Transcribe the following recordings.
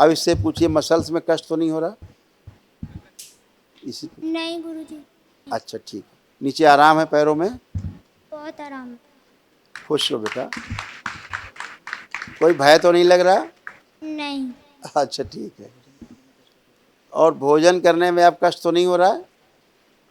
अब इससे पूछिए मसल्स में कष्ट तो नहीं हो रहा? इसी नहीं गुरुजी, अच्छा ठीक है। नीचे आराम है पैरों में? बहुत आराम है। खुश हो बेटा। कोई भय तो नहीं लग रहा? नहीं। अच्छा ठीक है। और भोजन करने में अब कष्ट तो नहीं हो रहा है?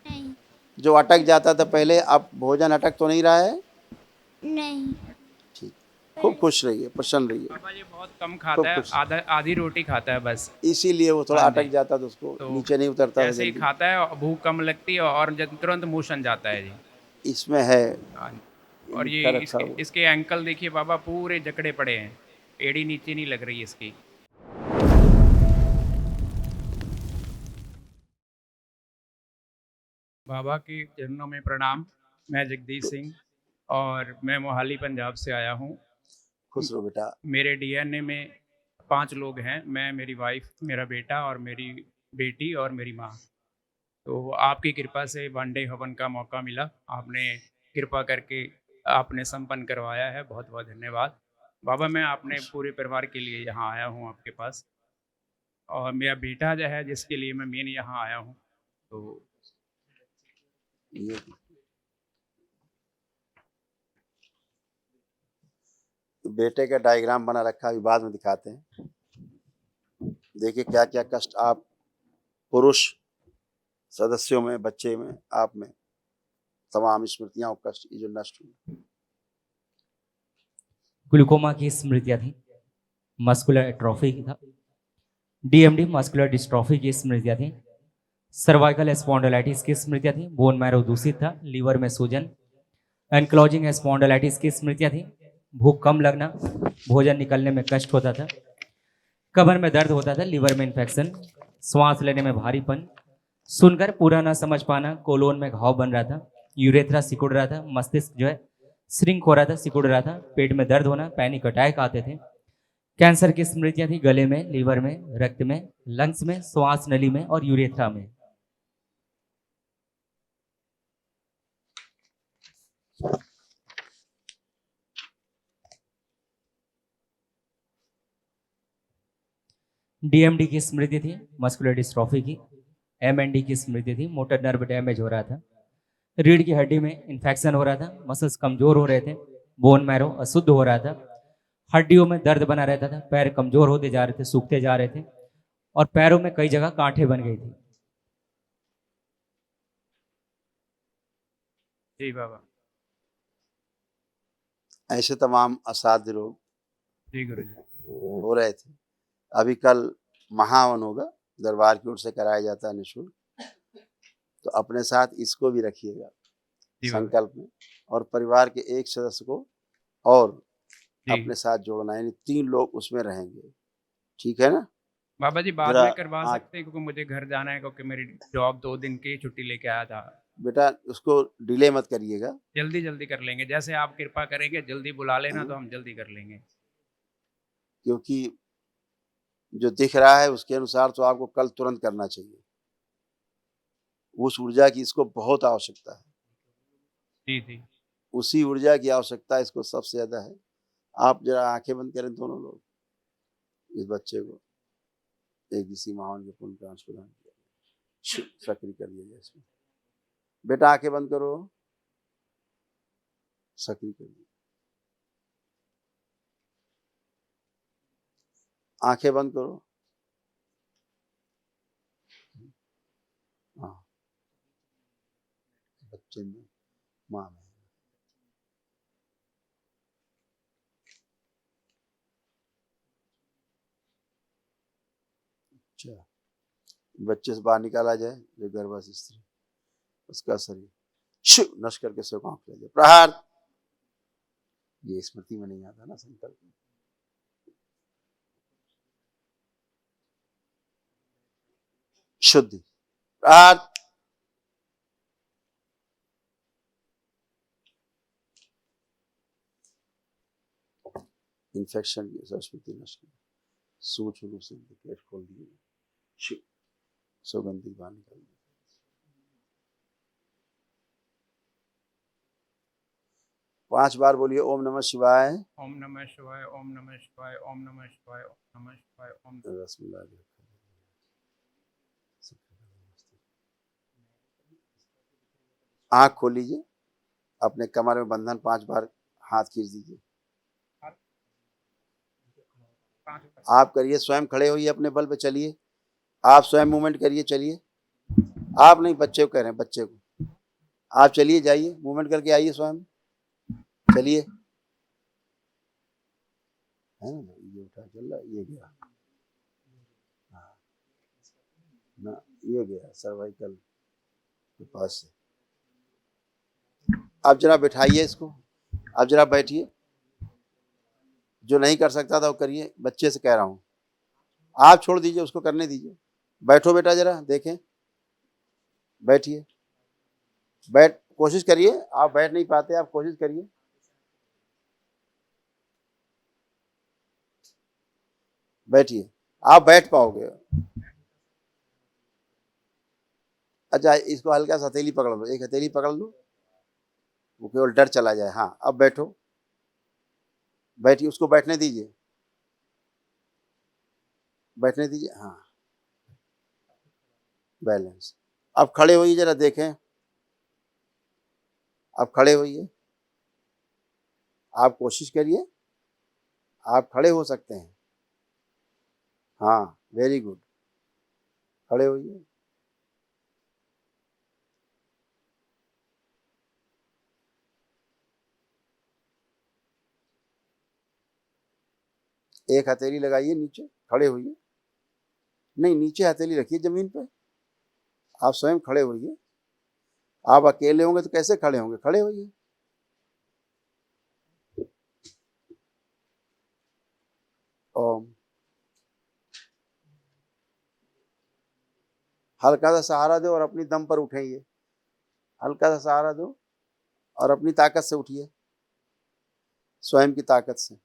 नहीं। जो अटक जाता था पहले, अब भोजन अटक तो नहीं रहा है? नहीं। ठीक। खूब खुश रहिए, प्रसन्न रहिए, बाबा जी बहुत कम खाता खूब है, खुश। आधा आधी रोटी खाता है बस। इसीलिए वो थोड़ा हाँ जी। अटक जाता तो उसको तो नीचे नहीं उतरता था जैसे ही जल्दी। खाता है भूख कम लगती है और तुरंत मोशन जाता है जी। इसमें है, हाँ जी। और ये लिखा रखा इसके हुआ। इसके एंकल देखिए बाबा पूरे जकड़े पड़े हैं, एड़ी नीचे नहीं लग रही इसकी। बाबा के चरणों में प्रणाम। मैं जगदीश सिंह और मैं मोहाली पंजाब से आया हूँ। खुश रहो बेटा। मेरे डीएनए में 5 लोग हैं, मैं, मेरी वाइफ, मेरा बेटा और मेरी बेटी और मेरी माँ। तो आपकी कृपा से वनडे हवन का मौका मिला, आपने कृपा करके आपने संपन्न करवाया है, बहुत बहुत धन्यवाद बाबा। मैं अपने पूरे परिवार के लिए यहाँ आया हूँ आपके पास, और मेरा बेटा जो है जिसके लिए मैं मेन यहाँ आया हूँ। तो ये बेटे का डायग्राम बना रखा, अभी बाद में दिखाते हैं। देखिए क्या क्या कष्ट आप पुरुष सदस्यों में, बच्चे में, आप में तमाम स्मृतियां और कष्ट ये जो नष्ट हुए। ग्लूकोमा की स्मृतियां थी, मस्कुलर एट्रोफी की था, डीएमडी मस्कुलर डिस्ट्रॉफी की स्मृतियां थी, सर्वाइकल स्पॉन्डिलाइटिस की स्मृतियां थी, बोन मैरो दूषित था, लीवर में सूजन, एनक्लोजिंग स्पॉन्डिलाइटिस की स्मृतियां थी, भूख कम लगना, भोजन निकलने में कष्ट होता था, कमर में दर्द होता था, लीवर में इन्फेक्शन, श्वास लेने में भारीपन, सुनकर पूरा ना समझ पाना, कोलोन में घाव बन रहा था, यूरेथ्रा सिकुड़ रहा था, मस्तिष्क जो है श्रिंक हो रहा था, सिकुड़ रहा था, पेट में दर्द होना, पैनिक अटैक आते थे, कैंसर की स्मृतियां थी गले में, लीवर में, रक्त में, लंग्स में, श्वास नली में और यूरेथ्रा में। डीएमडी की स्मृति थी मस्कुलर डिस्ट्रॉफी की, एमएनडी की स्मृति थी मोटर नर्व डैमेज हो रहा था, रीढ़ की हड्डी में इन्फेक्शन हो रहा था, मसल्स कमजोर हो रहे थे, बोन मैरो अशुद्ध हो रहा था, हड्डियों में दर्द बना रहता था, पैर कमजोर होते जा रहे थे, सूखते जा रहे थे और पैरों में कई जगह गांठें बन गई थी। जी बाबा। ऐसे तमाम असाध्य रोग जी गुरु जी। हो रहे थे। अभी कल महावन होगा, दरबार की ओर से कराया जाता है निःशुल्क, तो अपने साथ इसको भी रखिएगा जी बाबा। संकल्प में, और परिवार के एक सदस्य को और जी अपने साथ जोड़ना, यानी 3 लोग उसमें रहेंगे। ठीक है ना? बाबा जी बाद जरा में करवा आँख, सकते हैं क्योंकि मुझे घर जाना है, क्योंकि मेरी जॉब 2 दिन की छुट्टी लेके आया था। बेटा उसको डिले मत करिएगा। जल्दी जल्दी कर लेंगे, जैसे आप कृपा करेंगे जल्दी बुला लेना तो हाँ, हम जल्दी कर लेंगे। क्योंकि जो दिख रहा है उसके अनुसार तो आपको कल तुरंत करना चाहिए। उस ऊर्जा की इसको बहुत आवश्यकता है। जी जी। उसी ऊर्जा की आवश्यकता इसको सबसे ज़्यादा है। आप ज़रा आँखें बंद करें दोनों लोग, इस बच्चे को एक इसी माहौल के पुण्य प्रांश प्रदान किया, सक्रिय कर दिया जाए इसमें। बेटा आँखें बंद करो, सक्रिय कर दिया। आँखें बंद करो। हाँ, बच्चे में, माँ में। अच्छा, बच्चे से बाहर निकाला जाए जो गर्भवती स्त्री, उसका शरीर शु नष्ट करके सो आँख ले जाए। प्रहार। ये स्मृति में नहीं आता ना संकल्प में। शुद्धि। प्रहार। इन्फेक्शन की संस्कृति नष्ट कर, सूक्ष्म रूप से पेट खोल दिए, शु सुगंधी बाहर निकाल दी। 5 बार बोलिए ओम नमः शिवाय। ओम नमः शिवाय, ओम नमः शिवाय, ओम नमः शिवाय, ओम नमः शिवाय, ओम। रसमलाई आंख खोल लीजिए, अपने कमर में बंधन 5 बार हाथ खींच दीजिए। आप करिए, स्वयं खड़े होइए, अपने बल पे चलिए, आप स्वयं मूवमेंट करिए, चलिए। आप नहीं, बच्चे को कह रहे हैं, बच्चे को। आप चलिए, जाइए, मूवमेंट करके आइए, स्वयं चलिए। है ना, ये उठा चल रहा, ये गया, हाँ ना, ये गया सर्वाइकल के पास से। अब जरा बैठाइए इसको, अब जरा बैठिए, जो नहीं कर सकता था वो करिए, बच्चे से कह रहा हूँ। आप छोड़ दीजिए, उसको करने दीजिए। बैठो बेटा, जरा देखें, बैठिए, बैठ, कोशिश करिए। आप बैठ नहीं पाते, आप कोशिश करिए। बैठिए, आप बैठ पाओगे। अच्छा, इसको हल्का सा हथेली पकड़ लो, एक हथेली पकड़ लो, वो केवल डर चला जाए। हाँ, अब बैठो, बैठिए, उसको बैठने दीजिए, बैठने दीजिए। हाँ, बैलेंस। अब खड़े होइए, जरा देखें, अब खड़े होइए, आप कोशिश करिए, आप खड़े हो सकते हैं। हाँ, वेरी गुड, खड़े होइए। एक हथेली लगाइए नीचे, खड़े होइए। नहीं, नीचे हथेली रखिए जमीन पे, आप स्वयं खड़े होइए। आप अकेले होंगे तो कैसे खड़े होंगे, खड़े होइए। ओम। हल्का सा सहारा दो और अपनी दम पर उठाइए, हल्का सा सहारा दो और अपनी ताकत से उठिए, स्वयं की ताकत से।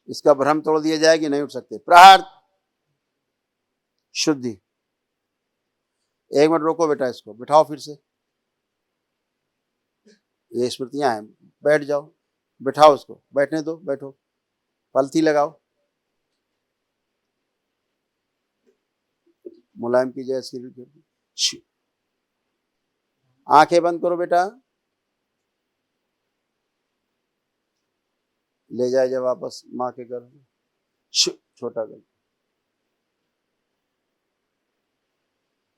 इसका भ्रम तोड़ दिया जाए कि नहीं उठ सकते। प्रहार, शुद्धि। 1 मिनट रोको बेटा, इसको बिठाओ फिर से, ये स्मृतियां हैं। बैठ जाओ, बिठाओ उसको, बैठने दो, बैठो, पलथी लगाओ, मुलायम कीजिए इसकी। आंखें बंद करो बेटा, ले जाए जब वापस माँ के गर्भ में। छोटा कर,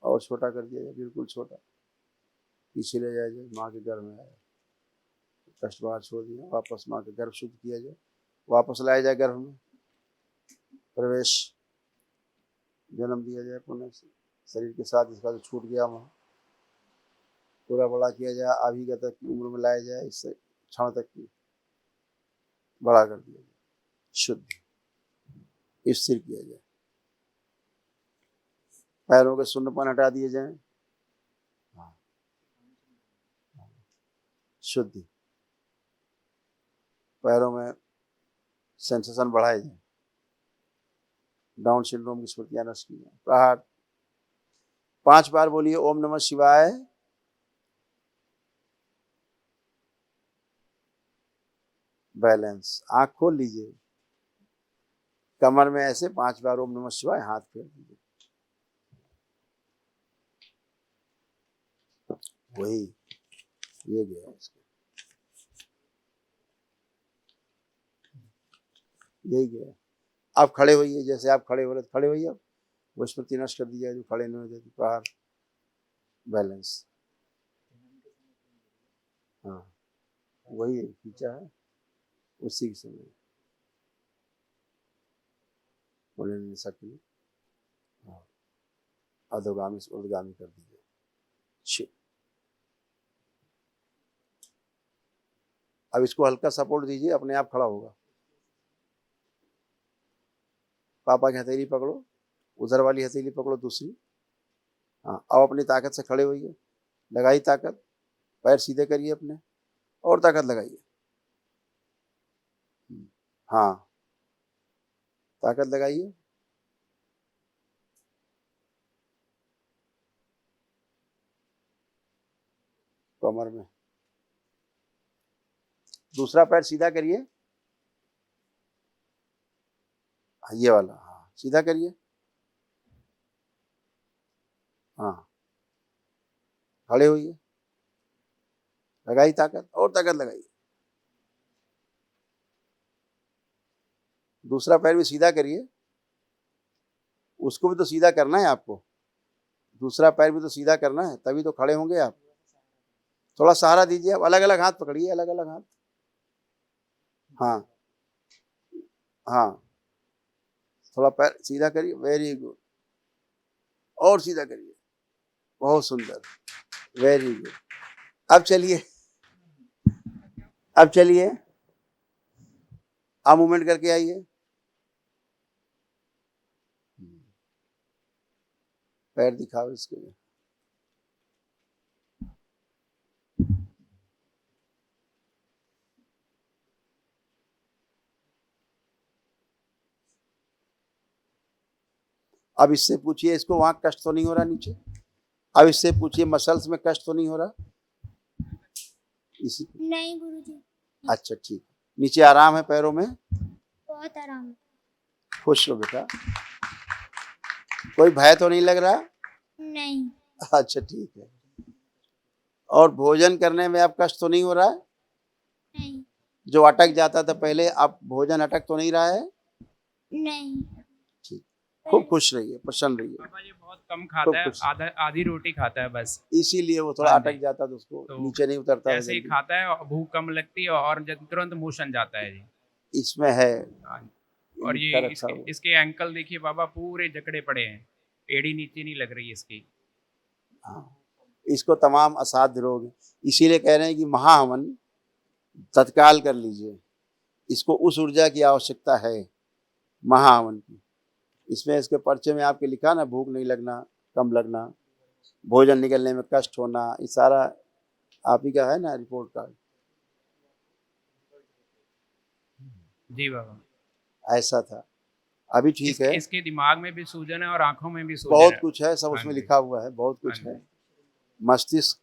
और छोटा कर दिया जाए, बिल्कुल छोटा, पीछे ले जाया जाए, माँ के गर्भ में आया, कष्ट बाहर छोड़ दिया, वापस माँ के गर्भ शुद्ध किया जाए, वापस लाया जाए गर्भ में, प्रवेश, जन्म दिया जाए पुनः से, शरीर के साथ इसका जो छूट गया वहाँ पूरा बड़ा किया जाए, अभिगत तक की उम्र में लाया जाए, इससे क्षण तक की बड़ा कर दिया जाए, शुद्ध स्थिर किया जाए, पैरों के शून्यपन हटा दिए जाए, शुद्धि, पैरों में सेंसेशन बढ़ाए जाए, डाउन सिंड्रोम की स्मृतियां नष्ट की जाए। प्रहार, 5 बार बोलिए ओम नमः शिवाय। बैलेंस, आंख खोल लीजिए, कमर में ऐसे 5 बार ओम नमः शिवाय, हाथ फेर दीजिए, वही, ये गया इसका, यही गया। आप खड़े होइए, जैसे आप खड़े हो रहे खड़े होइए, अब वो स्मृति नष्ट कर दी जाए जो खड़े नहीं हो जाती। प्रहार, बैलेंस। हाँ, वही खींचा है, उसी के समय बोले नहीं सकती। हाँ, अधोगामी से ऊर्ध्वगामी कर दीजिए। अब इसको हल्का सपोर्ट दीजिए, अपने आप खड़ा होगा। पापा की हथेली पकड़ो, उधर वाली हथेली पकड़ो दूसरी। हाँ, अब अपनी ताकत से खड़े होइए, लगाई ताकत, पैर सीधे करिए अपने, और ताकत लगाइए। हाँ, ताकत लगाइए, कमर में। दूसरा पैर सीधा करिए, ये वाला, हाँ सीधा करिए, हाँ खड़े होइए, लगाई ताकत, और ताकत लगाइए। दूसरा पैर भी सीधा करिए, उसको भी तो सीधा करना है आपको, दूसरा पैर भी तो सीधा करना है, तभी तो खड़े होंगे आप। थोड़ा सहारा दीजिए, आप अलग अलग हाथ पकड़िए, अलग अलग हाथ, हाँ हाँ, थोड़ा पैर सीधा करिए, वेरी गुड, और सीधा करिए, बहुत सुंदर, वेरी गुड। अब चलिए, अब चलिए, आप मूवमेंट करके आइए, पैर दिखाओ इसके लिए। अब इससे पूछिए इसको वहां कष्ट तो नहीं हो रहा नीचे, अब इससे पूछिए मसल्स में कष्ट तो नहीं हो रहा इसी। नहीं गुरुजी, अच्छा ठीक, नीचे आराम है पैरों में, बहुत आराम है। खुश हो बेटा, कोई भय तो नहीं लग रहा? नहीं अच्छा ठीक है। और भोजन करने में अब कष्ट तो नहीं हो रहा है? नहीं जो अटक जाता था पहले, अब भोजन अटक तो नहीं रहा है? नहीं। ठीक, खूब खुश रहिए, प्रसन्न रहिए। पापा जी बहुत कम खाता है, कुछ- आधी रोटी खाता है बस। इसीलिए वो थोड़ा हाँ अटक जी। जाता, तो उसको तो नीचे नहीं उतरता है जैसे ही जल्दी। खाता है और भूख कम लगती है और तुरंत मोशन जाता है जी। इसमें है, हाँ जी। और लिखा ये रखा हुआ। इसके एंकल देखिए बाबा पूरे जकड़े पड़े हैं, एड़ी नीचे नहीं लग रही इसकी। हाँ, इसको तमाम असाध्य रोग हैं। इसीलिए कह रहे हैं कि महाहवन तत्काल कर लीजिए, इसको उस ऊर्जा की आवश्यकता है महाहवन की। इसमें इसके पर्चे में आपके लिखा ना, भूख नहीं लगना, कम लगना, भोजन निकलने में कष्ट होना, ये सारा आप ही का है ना रिपोर्ट कार्ड। जी बाबा, ऐसा था, अभी ठीक है, इसके दिमाग में भी सूजन है और आंखों में भी सूजन बहुत है। कुछ है, सब हाँ उसमें जी। लिखा हुआ है, बहुत कुछ हाँ है। मस्तिष्क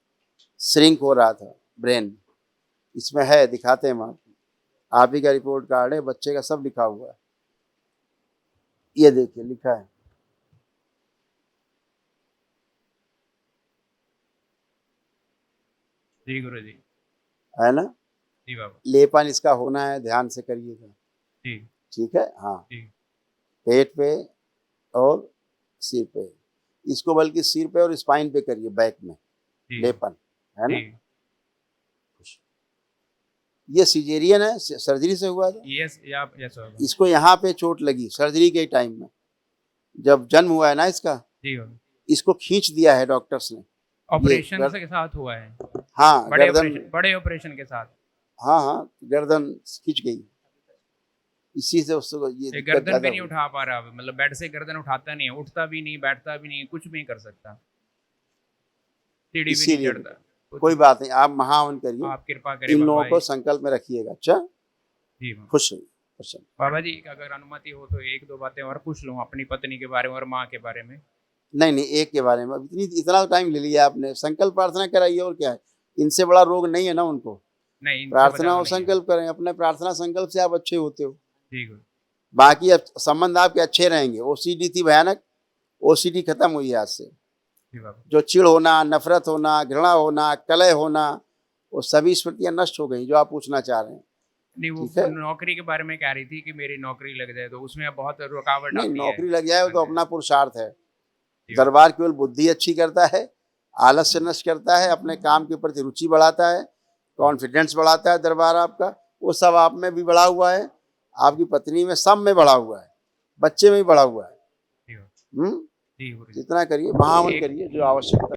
श्रिंक हो रहा था, ब्रेन इसमें है, दिखाते हैं हम आप ही का रिपोर्ट कार्ड है, बच्चे का सब लिखा हुआ है, ये देखिए लिखा है। जी गुरु जी। है ना, जी बाबा। लेपन इसका होना है, ध्यान से करिएगा, जी ठीक है। हाँ, जी पेट पे और सिर पे, इसको बल्कि सिर पे और स्पाइन पे करिए, बैक में जी लेपन, है ना। जी। ये सिजेरियन है, सर्जरी से हुआ था, यस यस बाबा। इसको यहाँ पे चोट लगी सर्जरी के टाइम में, जब जन्म हुआ है ना इसका, जी बाबा। इसको खींच दिया है डॉक्टर्स ने। ऑपरेशन गर- के साथ हुआ है, हाँ गर्दन, बड़े ऑपरेशन के साथ। हाँ हाँ गर्दन खींच गई, इसी से उसको ये ये दिक्कत गर्दन ज्यादा भी नहीं हुई। उठा पा रहा, मतलब बेड से गर्दन उठाता नहीं है, उठता भी नहीं, बैठता भी नहीं, कुछ भी नहीं कर सकता, सीढ़ी भी नहीं इसीलिए चढ़ता कुछ। कोई बात नहीं, आप महावन करिए, आप कृपा करें इन बाबा लोगों को जी। संकल्प में रखिएगा। अच्छा, जी बाबा। खुश रहिए, प्रसन्न। बाबा जी अगर अनुमति हो तो एक दो बातें और पूछ लूँ अपनी पत्नी के बारे में और माँ के बारे में। नहीं नहीं, एक के बारे में इतना टाइम ले लिया आपने, संकल्प प्रार्थना कराइए, और क्या है, इनसे बड़ा रोग नहीं है ना उनको। नहीं, इनसे प्रार्थना बचा और नहीं है। संकल्प करें, अपने प्रार्थना संकल्प से आप अच्छे होते हो, जी गुरु। बाकी अब संबंध आपके अच्छे रहेंगे। ओसीडी थी भयानक, ओसीडी खत्म हुई है आज से। जी बाबा। जो चिढ़ होना, नफरत होना, घृणा होना, कलह होना, वो सभी स्मृतियां नष्ट हो गई, जो आप पूछना चाह रहे हैं। नहीं, वो ठीक है। नौकरी के बारे में कह रही थी कि मेरी नौकरी लग जाए, तो उसमें अब बहुत रुकावट नहीं, आती है। नौकरी लग जाए वो तो हाँ जी। अपना पुरुषार्थ है। जी। दरबार केवल बुद्धि अच्छी करता है, आलस्य नष्ट करता है, अपने काम के प्रति रुचि बढ़ाता है, कॉन्फिडेंस बढ़ाता है दरबार आपका, वो सब आप में भी बढ़ा हुआ है, आपकी पत्नी में, सब में बढ़ा हुआ है, बच्चे में भी बढ़ा हुआ है। जी गुरु जी। जितना करिए, महावन एक- करिए जो आवश्यकता